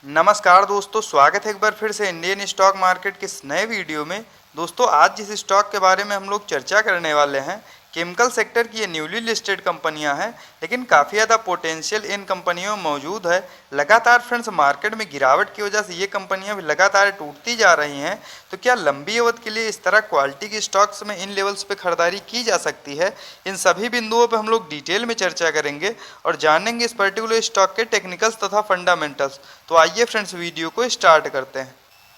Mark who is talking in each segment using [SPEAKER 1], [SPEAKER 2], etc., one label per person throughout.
[SPEAKER 1] नमस्कार दोस्तों, स्वागत है एक बार फिर से इंडियन स्टॉक मार्केट के इस नए वीडियो में। दोस्तों, आज जिस स्टॉक के बारे में हम लोग चर्चा करने वाले हैं, केमिकल सेक्टर की ये न्यूली लिस्टेड कंपनियां हैं, लेकिन काफ़ी ज़्यादा पोटेंशियल इन कंपनियों में मौजूद है। लगातार फ्रेंड्स मार्केट में गिरावट की वजह से ये कंपनियां भी लगातार टूटती जा रही हैं। तो क्या लंबी अवधि के लिए इस तरह क्वालिटी की स्टॉक्स में इन लेवल्स पे खरीदारी की जा सकती है? इन सभी बिंदुओं पर हम लोग डिटेल में चर्चा करेंगे और जानेंगे इस पर्टिकुलर स्टॉक के टेक्निकल्स तथा फंडामेंटल्स। तो आइए फ्रेंड्स वीडियो को स्टार्ट करते हैं।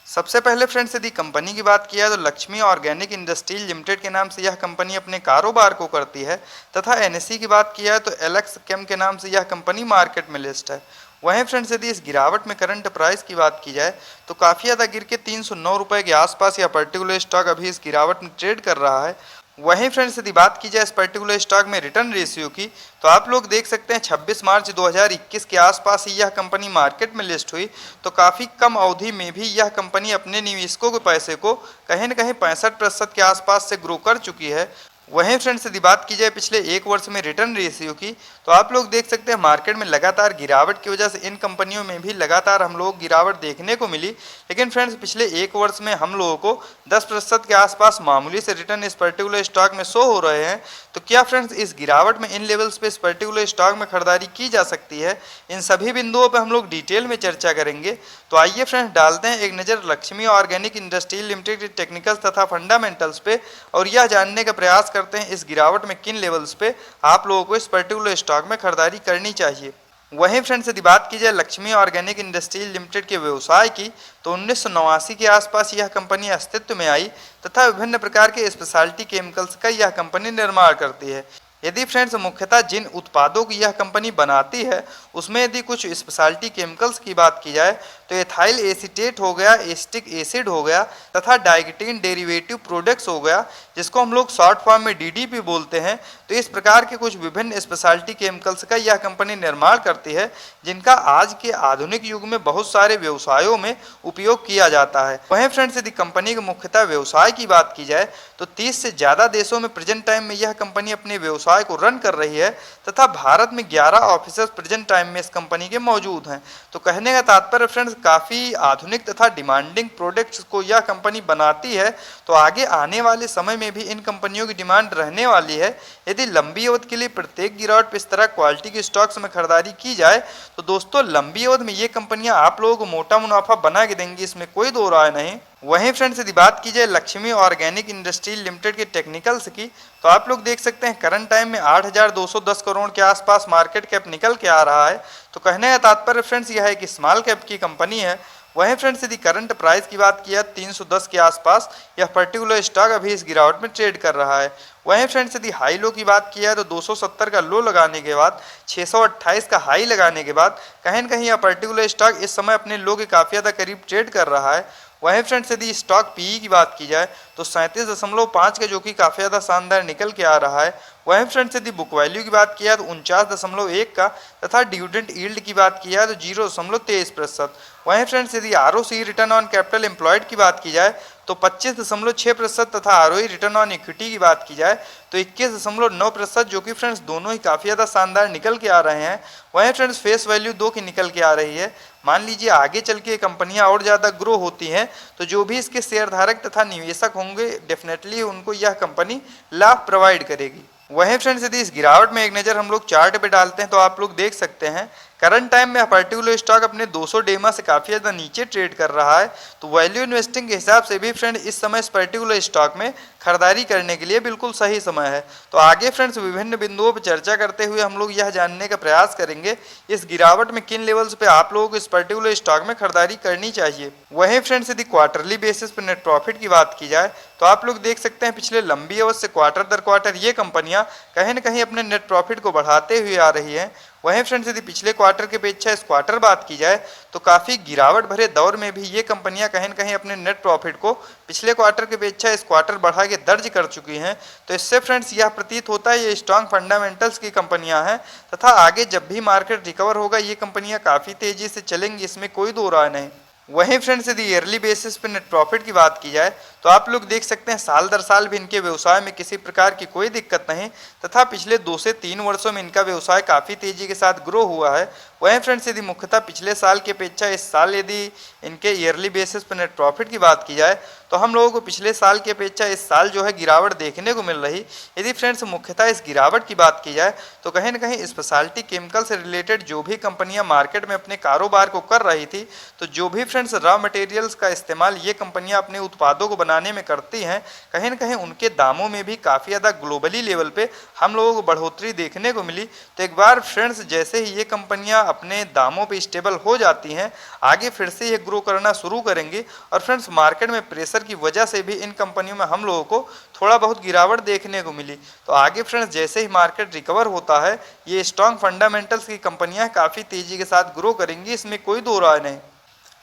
[SPEAKER 1] सबसे पहले फ्रेंड्स यदि कंपनी की बात किया तो लक्ष्मी ऑर्गेनिक इंडस्ट्रीज लिमिटेड के नाम से यह कंपनी अपने कारोबार को करती है, तथा एनएसई की बात किया तो एलेक्स केम के नाम से यह कंपनी मार्केट में लिस्ट है। वहीं फ्रेंड्स यदि इस गिरावट में करंट प्राइस की बात की जाए तो काफ़ी ज़्यादा गिर के 309 रुपये के आसपास यह पर्टिकुलर स्टॉक अभी इस गिरावट में ट्रेड कर रहा है। वहीं फ्रेंड्स यदि बात की जाए इस पर्टिकुलर स्टॉक में रिटर्न रेशियो की, तो आप लोग देख सकते हैं 26 मार्च 2021 के आसपास ही यह कंपनी मार्केट में लिस्ट हुई। तो काफ़ी कम अवधि में भी यह कंपनी अपने निवेशकों के पैसे को कहीं न कहीं 65% के आसपास से ग्रो कर चुकी है। वहीं फ्रेंड्स यदि बात की जाए पिछले एक वर्ष में रिटर्न रेशियो की, तो आप लोग देख सकते हैं मार्केट में लगातार गिरावट की वजह से इन कंपनियों में भी लगातार हम लोग गिरावट देखने को मिली। लेकिन फ्रेंड्स पिछले एक वर्ष में हम लोगों को 10% के आसपास मामूली से रिटर्न इस पर्टिकुलर स्टॉक में शो हो रहे हैं। तो क्या फ्रेंड्स इस गिरावट में इन लेवल्स पे इस पर्टिकुलर स्टॉक में खरीदारी की जा सकती है? इन सभी बिंदुओं पर हम लोग डिटेल में चर्चा करेंगे। तो आइए फ्रेंड्स डालते हैं एक नज़र लक्ष्मी ऑर्गेनिक इंडस्ट्रीज लिमिटेड के टेक्निकल्स तथा फंडामेंटल्स पे, और यह जानने का प्रयास करते हैं इस गिरावट में किन लेवल्स पे आप लोगों को इस पर्टिकुलर स्टॉक में खरीदारी करनी चाहिए। वहीं फ्रेंड्स यदि बात की जाए लक्ष्मी ऑर्गेनिक इंडस्ट्रीज लिमिटेड के व्यवसाय की, तो 1989 के आसपास यह कंपनी अस्तित्व में आई, तथा विभिन्न प्रकार के स्पेशलिटी केमिकल्स का यह कंपनी निर्माण करती है। यदि फ्रेंड्स मुख्यतः जिन उत्पादों की यह कंपनी बनाती है उसमें यदि कुछ स्पेशलिटी केमिकल्स की बात की जाए तो एथाइल एसीटेट हो गया, एसिटिक एसिड हो गया, तथा डाइकेटिन डेरिवेटिव प्रोडक्ट्स हो गया, जिसको हम लोग शॉर्ट फॉर्म में डीडीपी बोलते हैं। तो इस प्रकार के कुछ विभिन्न स्पेशलिटी केमिकल्स का यह कंपनी निर्माण करती है, जिनका आज के आधुनिक युग में बहुत सारे व्यवसायों में उपयोग किया जाता है। वहीं फ्रेंड्स यदि कंपनी के मुख्यतः व्यवसाय की बात की जाए तो 30 से ज़्यादा देशों में प्रेजेंट टाइम में यह कंपनी अपने व्यवसाय को रन कर रही है, तथा भारत में 11 ऑफिसर्स प्रेजेंट टाइम में इस कंपनी के मौजूद हैं। तो कहने का तात्पर्य फ्रेंड्स काफ़ी आधुनिक तथा डिमांडिंग प्रोडक्ट्स को यह कंपनी बनाती है। तो आगे आने वाले समय में भी इन कंपनियों की डिमांड रहने वाली है। यदि लंबी अवधि के लिए प्रत्येक गिरावट पर इस तरह क्वालिटी की स्टॉक्स में खरीदारी की जाए तो दोस्तों लंबी अवधि में ये कंपनियां आप लोगों को मोटा मुनाफा बना के देंगी, इसमें कोई दो राय नहीं। वहीं फ्रेंड्स यदि बात की जाए लक्ष्मी ऑर्गेनिक इंडस्ट्रीज लिमिटेड के टेक्निकल्स की, तो आप लोग देख सकते हैं करंट टाइम में 8,210 करोड़ के आसपास मार्केट कैप निकल के आ रहा है। तो कहने का तात्पर्य फ्रेंड्स यह है कि स्मॉल कैप की कंपनी है। वहीं फ्रेंड्स यदि करंट प्राइस की बात किया 310 के आसपास यह पर्टिकुलर स्टॉक अभी इस गिरावट में ट्रेड कर रहा है। वहीं फ्रेंड्स यदि हाई लो की बात किया तो 270 का लो लगाने के बाद 628 का हाई लगाने के बाद कहीं न कहीं यह पर्टिकुलर स्टॉक इस समय अपने लो के काफ़ी ज़्यादा करीब ट्रेड कर रहा है। वहीं फ्रेंड्स यदि स्टॉक पीई की बात की जाए तो 37.5 का, जो कि काफ़ी ज़्यादा शानदार निकल के आ रहा है। वहीं फ्रेंड्स यदि बुक वैल्यू की बात किया तो 49.1 का, तथा डिविडेंड यील्ड की बात किया तो 0.23%। वहीं फ्रेंड्स यदि ROC return on capital employed की बात की जाए तो 25.6%, तथा आरओई रिटर्न ऑन इक्विटी की बात की जाए तो 21.9%, जो कि फ्रेंड्स दोनों ही काफ़ी ज़्यादा शानदार निकल के आ रहे हैं। वहीं फ्रेंड्स फेस वैल्यू 2 की निकल के आ रही है। मान लीजिए आगे चल के कंपनियां और ज़्यादा ग्रो होती हैं तो जो भी इसके शेयरधारक तथा निवेशक होंगे डेफिनेटली उनको यह कंपनी लाभ प्रोवाइड करेगी। वहीं फ्रेंड्स यदि इस गिरावट में एक नज़र हम लोग चार्ट पे डालते हैं तो आप लोग देख सकते हैं करंट टाइम में पर्टिकुलर स्टॉक अपने 200 डेमा से काफ़ी ज़्यादा नीचे ट्रेड कर रहा है। तो वैल्यू इन्वेस्टिंग के हिसाब से भी फ्रेंड इस समय इस पर्टिकुलर स्टॉक में खरीदारी करने के लिए बिल्कुल सही समय है। तो आगे फ्रेंड्स विभिन्न बिंदुओं पर चर्चा करते हुए हम लोग यह जानने का प्रयास करेंगे इस गिरावट में किन लेवल्स पे आप लोगों को इस पर्टिकुलर स्टॉक में खरीदारी करनी चाहिए। वहीं फ्रेंड्स यदि क्वार्टरली बेसिस पर नेट प्रॉफिट की बात की जाए तो आप लोग देख सकते हैं पिछले लंबी अवधि से क्वार्टर दर क्वार्टर ये कंपनियां कहीं न कहीं अपने नेट प्रॉफिट को बढ़ाते हुए आ रही हैं। वहीं फ्रेंड्स यदि पिछले क्वार्टर की अपेक्षा इस क्वार्टर बात की जाए तो काफ़ी गिरावट भरे दौर में भी ये कंपनियां कहीं न कहीं अपने नेट प्रॉफिट को पिछले क्वार्टर की अपेक्षा इस क्वार्टर बढ़ा के दर्ज कर चुकी हैं। तो इससे फ्रेंड्स यह प्रतीत होता है ये स्ट्रॉन्ग फंडामेंटल्स की कंपनियां हैं, तथा आगे जब भी मार्केट रिकवर होगा ये कंपनियां काफ़ी तेज़ी से चलेंगी, इसमें कोई दो राय नहीं। वहीं फ्रेंड्स यदि ईयरली बेसिस पे नेट प्रॉफिट की बात की जाए तो आप लोग देख सकते हैं साल दर साल भी इनके व्यवसाय में किसी प्रकार की कोई दिक्कत नहीं तथा पिछले 2 से 3 वर्षों में इनका व्यवसाय काफ़ी तेजी के साथ ग्रो हुआ है। वहीं फ्रेंड्स यदि मुख्यतः पिछले साल की अपेक्षा इस साल यदि इनके ईयरली बेसिस पर नेट प्रॉफिट की बात की जाए तो हम लोगों को पिछले साल की अपेक्षा इस साल जो है गिरावट देखने को मिल रही। यदि फ्रेंड्स मुख्यतः इस गिरावट की बात की जाए तो कहीं ना कहीं स्पेशलिटी केमिकल से रिलेटेड जो भी कंपनियां मार्केट में अपने कारोबार को कर रही थी तो जो भी फ्रेंड्स रॉ मटेरियल्स का इस्तेमाल ये कंपनियां अपने उत्पादों को बनाने में करती हैं कहीं ना कहीं उनके दामों में भी काफ़ी ज़्यादा ग्लोबली लेवल पे हम लोगों को बढ़ोतरी देखने को मिली। तो एक बार फ्रेंड्स जैसे ही ये कंपनियां अपने दामों पे स्टेबल हो जाती हैं आगे फिर से ये ग्रो करना शुरू करेंगी और फ्रेंड्स मार्केट में प्रेशर की वजह से भी इन कंपनियों में हम लोगों को थोड़ा बहुत गिरावट देखने को मिली। तो आगे फ्रेंड्स जैसे ही मार्केट रिकवर होता है ये स्ट्रॉन्ग फंडामेंटल्स की कंपनियां काफ़ी तेज़ी के साथ ग्रो करेंगी, इसमें कोई दो राय नहीं।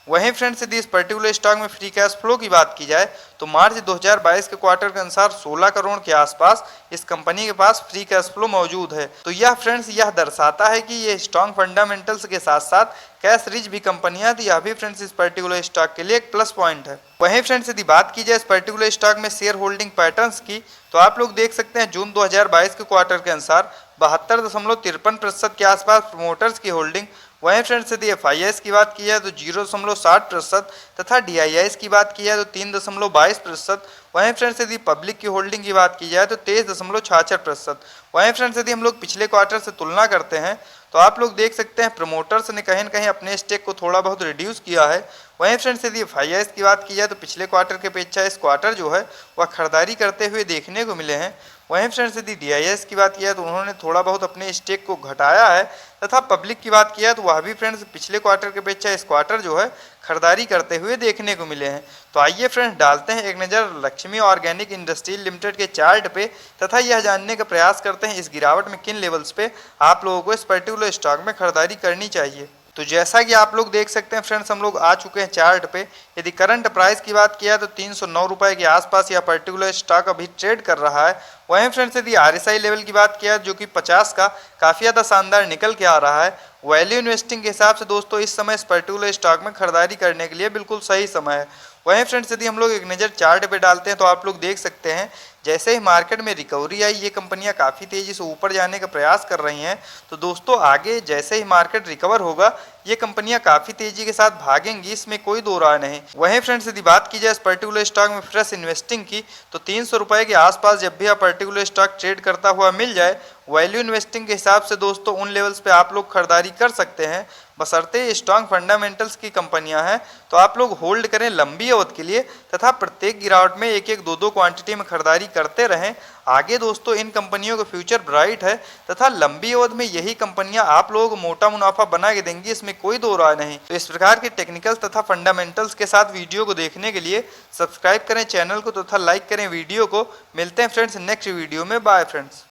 [SPEAKER 1] वहीं फ्रेंड्स यदि इस पर्टिकुलर स्टॉक में फ्री कैश फ्लो की बात की जाए तो मार्च 2022 के क्वार्टर के अनुसार 16 करोड़ के आसपास इस कंपनी के पास फ्री कैश फ्लो मौजूद है। तो यह फ्रेंड्स यह दर्शाता है कि ये स्ट्रॉन्ग फंडामेंटल्स के साथ साथ कैश रिच भी कंपनियां थी, यह भी फ्रेंड्स इस पर्टिकुलर स्टॉक के लिए एक प्लस पॉइंट है। वहीं फ्रेंड्स यदि बात की जाए इस पर्टिकुलर स्टॉक में शेयर होल्डिंग पैटर्न्स की तो आप लोग देख सकते हैं जून 2022 के क्वार्टर के अनुसार 72.53% के आसपास प्रमोटर्स की होल्डिंग। वहीं फ्रेंड्स यदि FIIs की बात की जाए तो 0.60% तथा DIIs की बात की जाए तो 3.22%। वहीं फ्रेंड्स यदि पब्लिक की होल्डिंग की बात की जाए तो 23.66%। वहीं फ्रेंड्स यदि हम लोग पिछले क्वार्टर से तुलना करते हैं तो आप लोग देख सकते हैं प्रमोटर्स ने कहीं ना कहीं अपने स्टेक को थोड़ा बहुत रिड्यूस किया है। वहीं फ्रेंड्स यदि FIIs की बात की जाए तो पिछले क्वार्टर के अपेक्षा इस क्वार्टर जो है वह खरीदारी करते हुए देखने को मिले हैं। वहीं फ्रेंड्स यदि DIIs की बात किया तो उन्होंने थोड़ा बहुत अपने स्टेक को घटाया है तथा पब्लिक की बात किया तो वह भी फ्रेंड्स पिछले क्वार्टर के अपेक्षा इस क्वार्टर जो है खरीदारी करते हुए देखने को मिले हैं। तो आइए फ्रेंड्स डालते हैं एक नज़र लक्ष्मी ऑर्गेनिक इंडस्ट्रीज लिमिटेड के चार्ट पे तथा यह जानने का प्रयास करते हैं इस गिरावट में किन लेवल्स पे आप लोगों को इस पर्टिकुलर स्टॉक में खरीदारी करनी चाहिए। तो जैसा कि आप लोग देख सकते हैं फ्रेंड्स हम लोग आ चुके हैं चार्ट पे। यदि करंट प्राइस की बात किया तो 309 रुपये के आसपास यह पर्टिकुलर स्टॉक अभी ट्रेड कर रहा है। वहीं फ्रेंड्स यदि RSI लेवल की बात किया जो कि 50 का काफ़ी ज़्यादा शानदार निकल के आ रहा है। वैल्यू इन्वेस्टिंग के हिसाब से दोस्तों इस समय इस पर्टिकुलर स्टॉक में खरीदारी करने के लिए बिल्कुल सही समय है। वहीं फ्रेंड्स यदि हम लोग एक नज़र चार्ट पे डालते हैं तो आप लोग देख सकते हैं जैसे ही मार्केट में रिकवरी आई ये कंपनियां काफ़ी तेज़ी से ऊपर जाने का प्रयास कर रही हैं। तो दोस्तों आगे जैसे ही मार्केट रिकवर होगा ये कंपनियां काफ़ी तेज़ी के साथ भागेंगी, इसमें कोई दो राय नहीं। वहीं फ्रेंड्स यदि बात की जाए इस पर्टिकुलर स्टॉक में फ्रेश इन्वेस्टिंग की तो 300 रुपये के आसपास जब भी यह पर्टिकुलर स्टॉक ट्रेड करता हुआ मिल जाए वैल्यू इन्वेस्टिंग के हिसाब से दोस्तों उन लेवल्स पे आप लोग खरीदारी कर सकते हैं, बशर्ते स्ट्रॉन्ग फंडामेंटल्स की कंपनियां हैं। तो आप लोग होल्ड करें लंबी अवधि के लिए तथा प्रत्येक गिरावट में एक एक दो दो क्वांटिटी में खरीदारी करते रहें। आगे दोस्तों इन कंपनियों का फ्यूचर ब्राइट है तथा लंबी अवधि में यही कंपनियां आप लोगों को मोटा मुनाफा बना के देंगी, इसमें कोई दो राय नहीं। तो इस प्रकार के टेक्निकल्स तथा फंडामेंटल्स के साथ वीडियो को देखने के लिए सब्सक्राइब करें चैनल को तथा लाइक करें वीडियो को। मिलते हैं फ्रेंड्स नेक्स्ट वीडियो में। Bye friends.